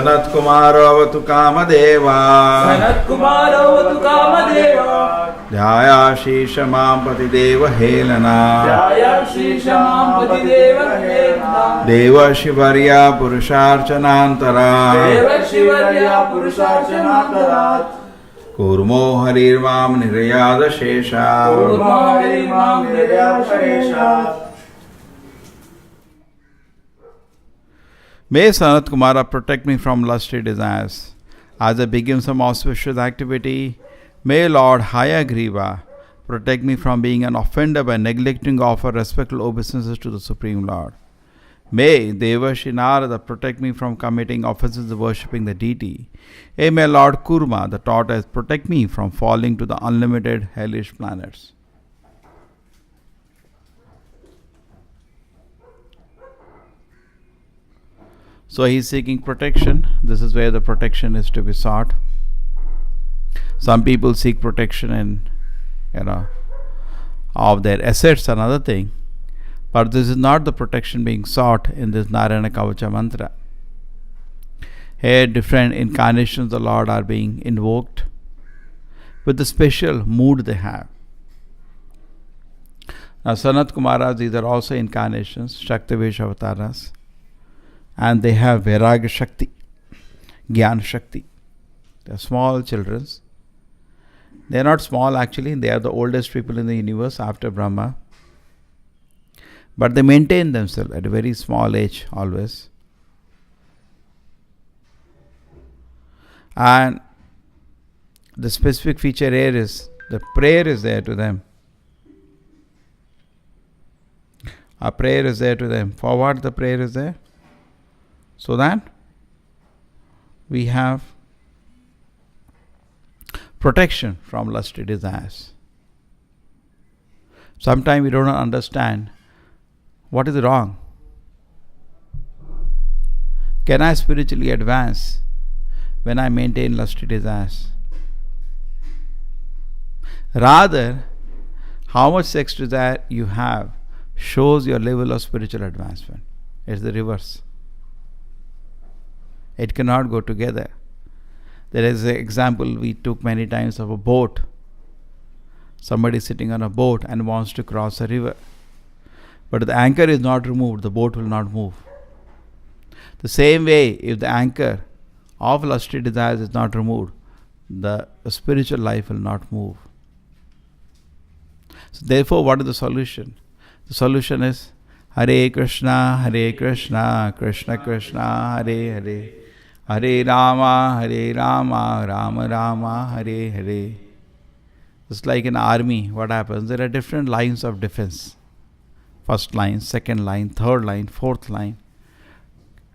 Sanat-kumāro vatu kāmadevād. Dhayaśīrṣā pathi deva-helanāt. Devarṣi-varyaḥ puruṣārcanāntarāt. Kūrmo harir nirayād aśeṣāt. May Sanat-kumāra protect me from lusty desires. As I begin some auspicious activity, may Lord Hayagrīva protect me from being an offender by neglecting to offer respectful obeisances to the Supreme Lord. May Devarṣi Nārada protect me from committing offenses of worshipping the Deity. And may Lord Kūrma, the tortoise, protect me from falling to the unlimited hellish planets. So he is seeking protection. This is where the protection is to be sought. Some people seek protection in, of their assets, another thing. But this is not the protection being sought in this Narayana Kavacha mantra. Here different incarnations of the Lord are being invoked with the special mood they have. Now Sanat-kumāra, these are also incarnations, Shakti-vesh avataras. And they have Vairagya Shakti, Jnana Shakti. They are small children. They are not small actually, they are the oldest people in the universe after Brahma. But they maintain themselves at a very small age always. And the specific feature here is the prayer is there to them. Our prayer is there to them. For what the prayer is there? So that we have protection from lusty desires. Sometimes we don't understand what is wrong. Can I spiritually advance when I maintain lusty desires? Rather, how much sex desire you have shows your level of spiritual advancement. It's the reverse. It cannot go together. There is an example we took many times of a boat. Somebody sitting on a boat and wants to cross a river. But if the anchor is not removed, the boat will not move. The same way, if the anchor of lusty desires is not removed, the spiritual life will not move. So therefore, what is the solution? The solution is Hare Krishna, Krishna Krishna, Hare Hare. Hare Rama, Rama Rama, Hare Hare. It's like an army, what happens? There are different lines of defense. First line, second line, third line, fourth line.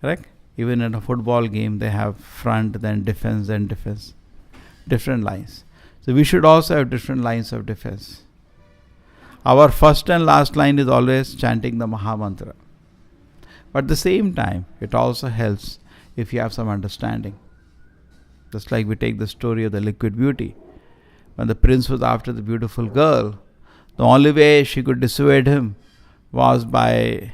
Correct? Even in a football game, they have front, then defense, then defense. Different lines. So we should also have different lines of defense. Our first and last line is always chanting the Maha Mantra. But at the same time, it also helps if you have some understanding. Just like we take the story of the liquid beauty. When the prince was after the beautiful girl, the only way she could dissuade him was by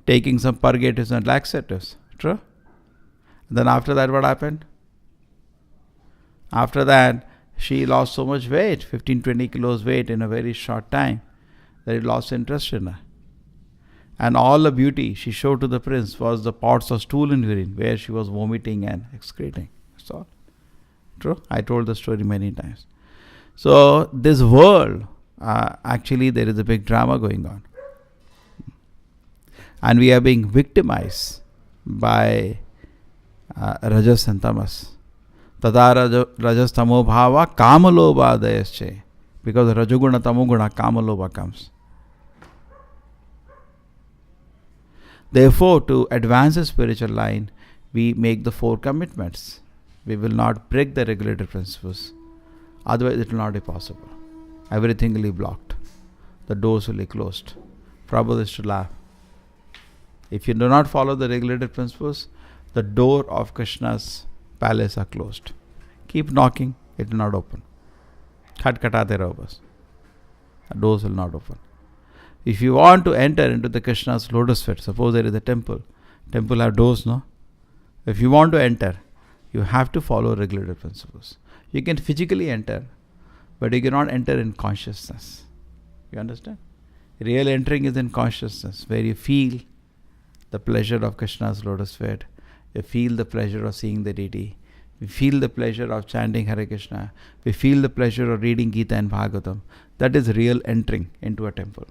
taking some purgatives and laxatives. True? And then after that, what happened? After that, she lost so much weight, 15-20 kilos weight in a very short time, that he lost interest in her. And all the beauty she showed to the prince was the pots of stool and urine where she was vomiting and excreting. That's all. True? I told the story many times. So this world, actually there is a big drama going on. And we are being victimized by rajas and tamas. Tada rajas tamo bhava kāmalobha dhayaśīrṣā. Because rajoguna tamoguna kāmalobha comes. Therefore, to advance the spiritual line, we make the 4 commitments. We will not break the regulated principles. Otherwise, it will not be possible. Everything will be blocked. The doors will be closed. Prabhupada used to laugh. If you do not follow the regulated principles, the door of Krishna's palace are closed. Keep knocking, it will not open. Khatkhatate raho bas. The doors will not open. If you want to enter into the Krishna's lotus feet, suppose there is a temple. Temple have doors, no? If you want to enter, you have to follow regulative principles. You can physically enter, but you cannot enter in consciousness. You understand? Real entering is in consciousness, where you feel the pleasure of Krishna's lotus feet, you feel the pleasure of seeing the deity, we feel the pleasure of chanting Hare Krishna, we feel the pleasure of reading Gita and Bhagavatam. That is real entering into a temple.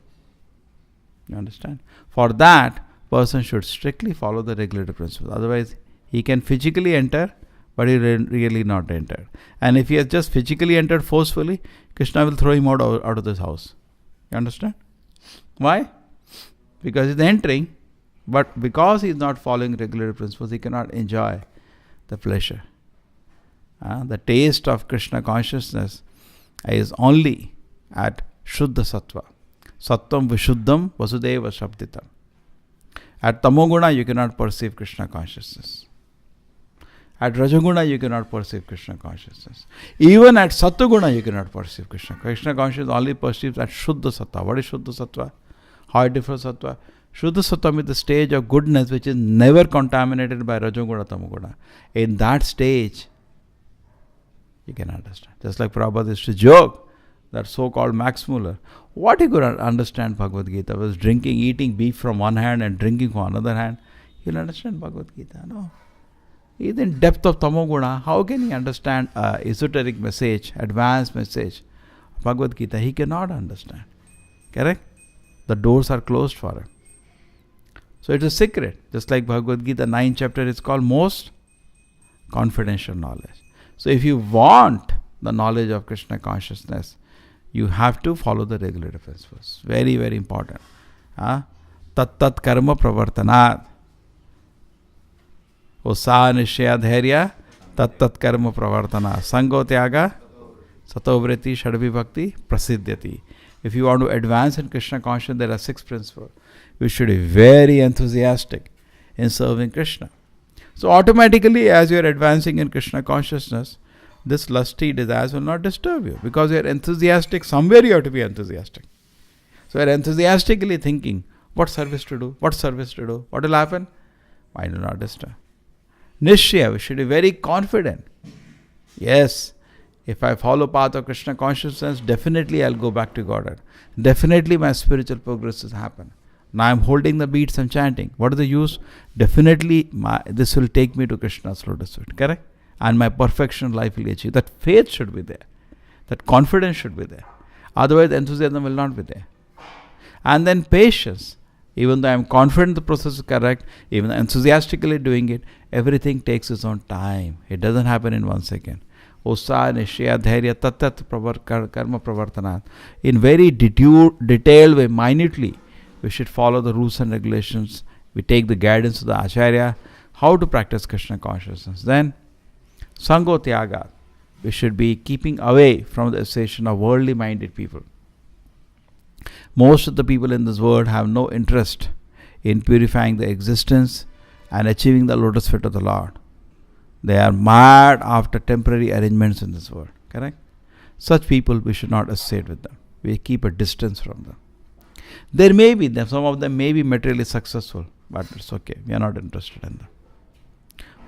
You understand? For that, person should strictly follow the regulative principles. Otherwise, he can physically enter, but he really not enter. And if he has just physically entered forcefully, Krishna will throw him out of this house. You understand? Why? Because he is entering, but because he is not following regulative principles, he cannot enjoy the pleasure. The taste of Krishna consciousness is only at Shuddha Sattva. Sattvam Vishuddham Vasudeva Shabditam. At Tamoguna, you cannot perceive Krishna consciousness. At Rajaguna, you cannot perceive Krishna consciousness. Even at Sattva-guna, you cannot perceive Krishna. Krishna consciousness only perceives at Shuddha Sattva. What is Shuddha Sattva? How it differs Sattva? Shuddha Sattva is the stage of goodness which is never contaminated by Rajaguna, Tamoguna. In that stage, you can understand. Just like Prabhupada used to joke, that so-called Max Muller, what he could understand Bhagavad Gita was drinking, eating beef from one hand and drinking from another hand. He'll understand Bhagavad Gita. No. He is in depth of Tamoguna. How can he understand esoteric message, advanced message, Bhagavad Gita? He cannot understand. Correct? The doors are closed for him. So it is secret. Just like Bhagavad Gita 9th chapter is called most confidential knowledge. So if you want the knowledge of Krishna consciousness, you have to follow the regulative principles. Very, very important. Tat karma pravartanāt. Usa nishya dhairya tat karma pravartana. Sango tyaga sato vritti shadvi bhakti prasiddhyati. If you want to advance in Krishna consciousness, there are 6 principles. You should be very enthusiastic in serving Krishna. So automatically, as you are advancing in Krishna consciousness, this lusty desires will not disturb you, because you are enthusiastic. Somewhere you have to be enthusiastic. So you are enthusiastically thinking, what service to do, what service to do, what will happen? Mind will not disturb. Nishya, we should be very confident. Yes, if I follow path of Krishna consciousness, definitely I'll go back to Godhead. Definitely my spiritual progress has happened. Now I'm holding the beats and chanting. What is the use? Definitely this will take me to Krishna's lotus feet. Correct? And my perfection life will achieve. That faith should be there. That confidence should be there. Otherwise enthusiasm will not be there. And then patience. Even though I am confident the process is correct, even enthusiastically doing it, everything takes its own time. It doesn't happen in 1 second. Usa nishya dhairya tat karma pravartanāt. In very detailed way, minutely, we should follow the rules and regulations. We take the guidance of the Acharya, how to practice Krishna consciousness. Then, Sango Tyaga. We should be keeping away from the association of worldly minded people. Most of the people in this world have no interest in purifying their existence and achieving the lotus feet of the Lord. They are mad after temporary arrangements in this world. Correct? Such people, we should not associate with them. We keep a distance from them. There may be them, some of them may be materially successful, but it's okay. We are not interested in them.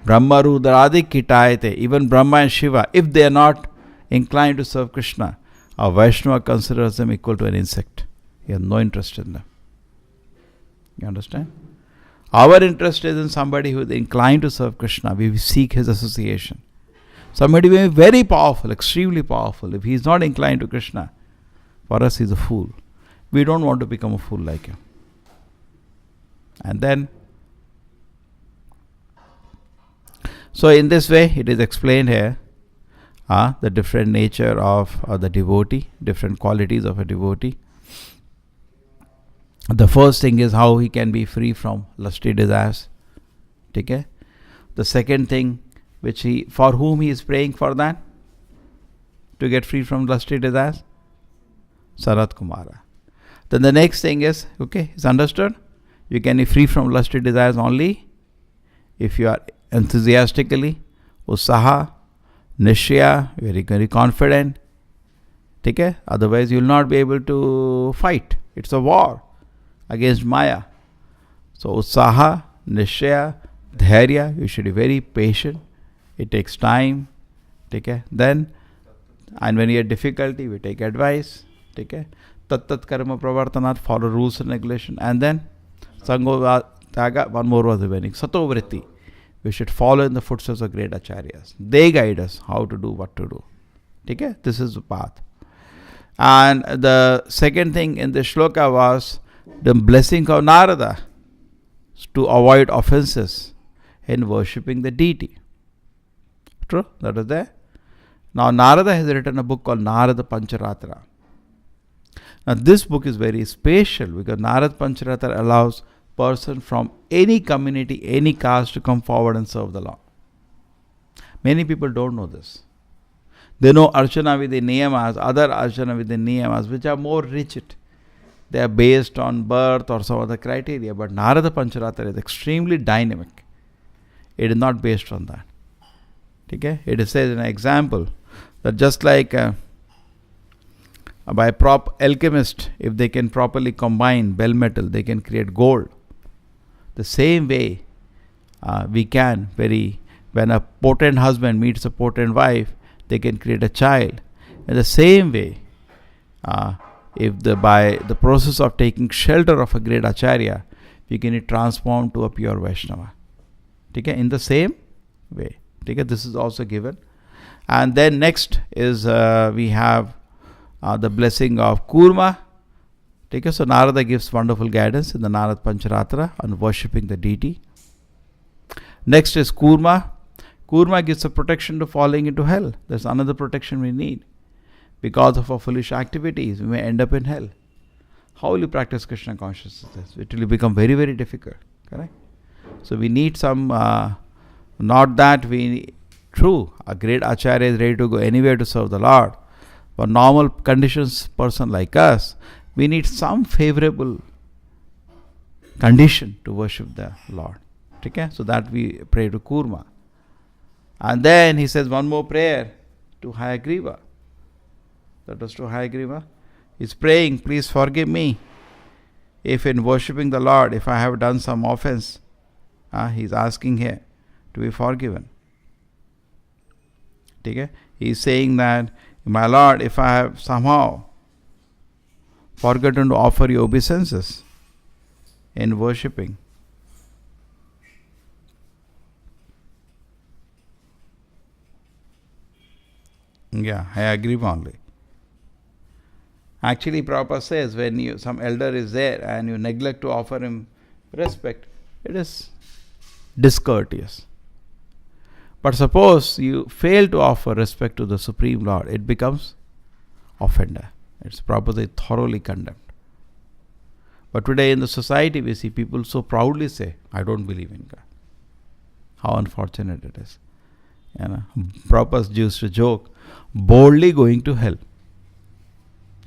Brahma Rudradi Kitayate, even Brahma and Shiva, if they are not inclined to serve Krishna, a Vaishnava considers them equal to an insect. He has no interest in them. You understand? Our interest is in somebody who is inclined to serve Krishna. We seek his association. Somebody may be very powerful, extremely powerful. If he is not inclined to Krishna, for us he is a fool. We don't want to become a fool like him. And then, so in this way, it is explained here, the different nature of the devotee, different qualities of a devotee. The first thing is how he can be free from lusty desires. Okay? The second thing, for whom he is praying for that, to get free from lusty desires, Sanat-kumāra. Then the next thing is, it's understood. You can be free from lusty desires only if you are enthusiastically, usaha, nishya, very, very confident. Okay? Otherwise you will not be able to fight. It's a war against Maya. So usaha, nishya, Dhairya, you should be very patient. It takes time. Okay? Then, and when you have difficulty, we take advice. Okay? Tat karma pravartanāt, follow rules and regulation. And then, Sango Tyaga, one more was remaining. Satovritti. We should follow in the footsteps of great acharyas. They guide us how to do, what to do. Okay? This is the path. And the second thing in the shloka was the blessing of Narada to avoid offenses in worshipping the deity. True? That is there. Now Narada has written a book called Narada Pancharatra. Now this book is very special because Narada Pancharatra allows person from any community, any caste to come forward and serve the Lord. Many people don't know this. They know Archana Vidhi Niyamas, other Archana Vidhi Niyamas, which are more rigid. They are based on birth or some other criteria. But Narada Pancharatra is extremely dynamic. It is not based on that. Okay? It is said in an example that just like by a prop alchemist, if they can properly combine bell metal, they can create gold. The same way we can, when a potent husband meets a potent wife, they can create a child. In the same way, if by the process of taking shelter of a great acharya, we can transform to a pure Vaishnava. Okay? In the same way. Okay? This is also given. And then next is we have the blessing of Kūrma. Okay? So Narada gives wonderful guidance in the Narada Pancharatra on worshipping the deity. Next is Kūrma. Kūrma gives a protection to falling into hell. There's another protection we need. Because of our foolish activities, we may end up in hell. How will you practice Krishna consciousness? It will become very, very difficult. Correct? So we need some, not that true, a great acharya is ready to go anywhere to serve the Lord. For normal conditions, person like us, we need some favorable condition to worship the Lord. Okay? So that we pray to Kūrma. And then he says one more prayer to Hayagrīva. That was to Hayagrīva. He's praying, please forgive me if in worshipping the Lord, if I have done some offense. He's asking here to be forgiven. Okay? He's saying that, my Lord, if I have somehow forgotten to offer you obeisances in worshipping, yeah, I agree only. Actually, Prabhupada says when some elder is there and you neglect to offer him respect, it is discourteous. But suppose you fail to offer respect to the Supreme Lord, it becomes offender. It's Prabhupada thoroughly condemned. But today in the society we see people so proudly say, I don't believe in God. How unfortunate it is. Prabhupada used to joke, boldly going to hell.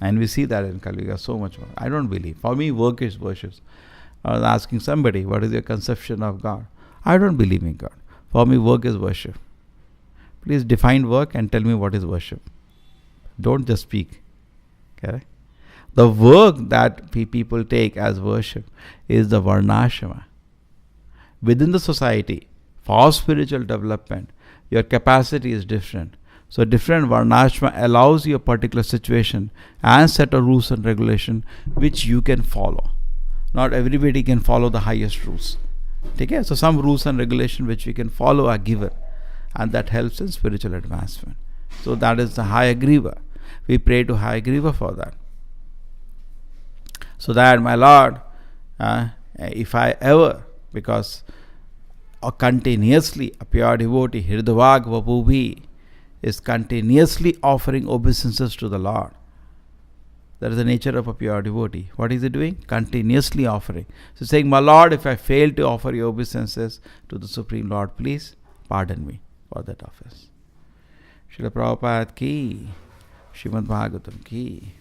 And we see that in Kali Yuga so much more. I don't believe. For me, work is worship. I was asking somebody, what is your conception of God? I don't believe in God. For me, work is worship. Please define work and tell me what is worship. Don't just speak. Okay? The work that people take as worship is the varnashrama. Within the society, for spiritual development, your capacity is different. So different varnashrama allows you a particular situation and set of rules and regulation which you can follow. Not everybody can follow the highest rules. Okay? So some rules and regulation which we can follow are given, and that helps in spiritual advancement. So that is the Hayagrīva. We pray to Hayagrīva for that. So that, my Lord, if I ever, because continuously a pure devotee, Hirdavag Vapubhi, is continuously offering obeisances to the Lord. That is the nature of a pure devotee. What is he doing? Continuously offering. So saying, my Lord, if I fail to offer your obeisances to the Supreme Lord, please pardon me for that office. Srila Prabhupada ki, Srimad Bhagavatam ki.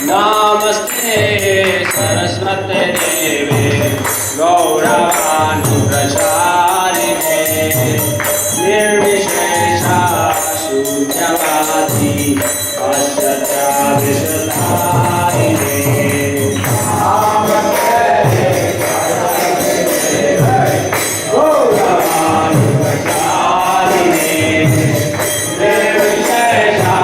Namaste Saraswate Deve Gaurani Pracharine Nirvishesha Shunyavati aśeṣāt vishatarine Gaurani Pracharine Nirvishesha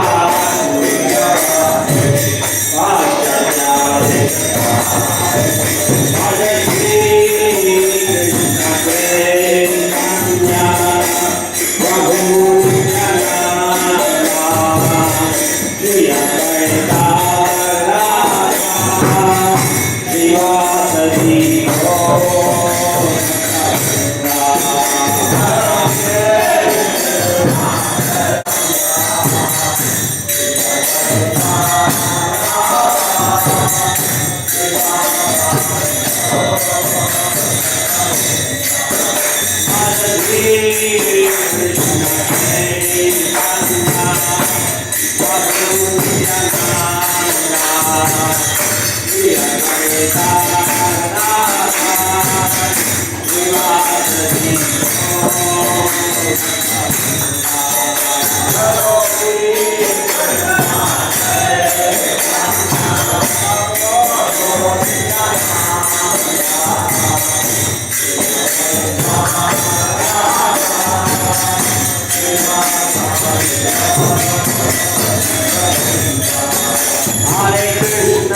Hare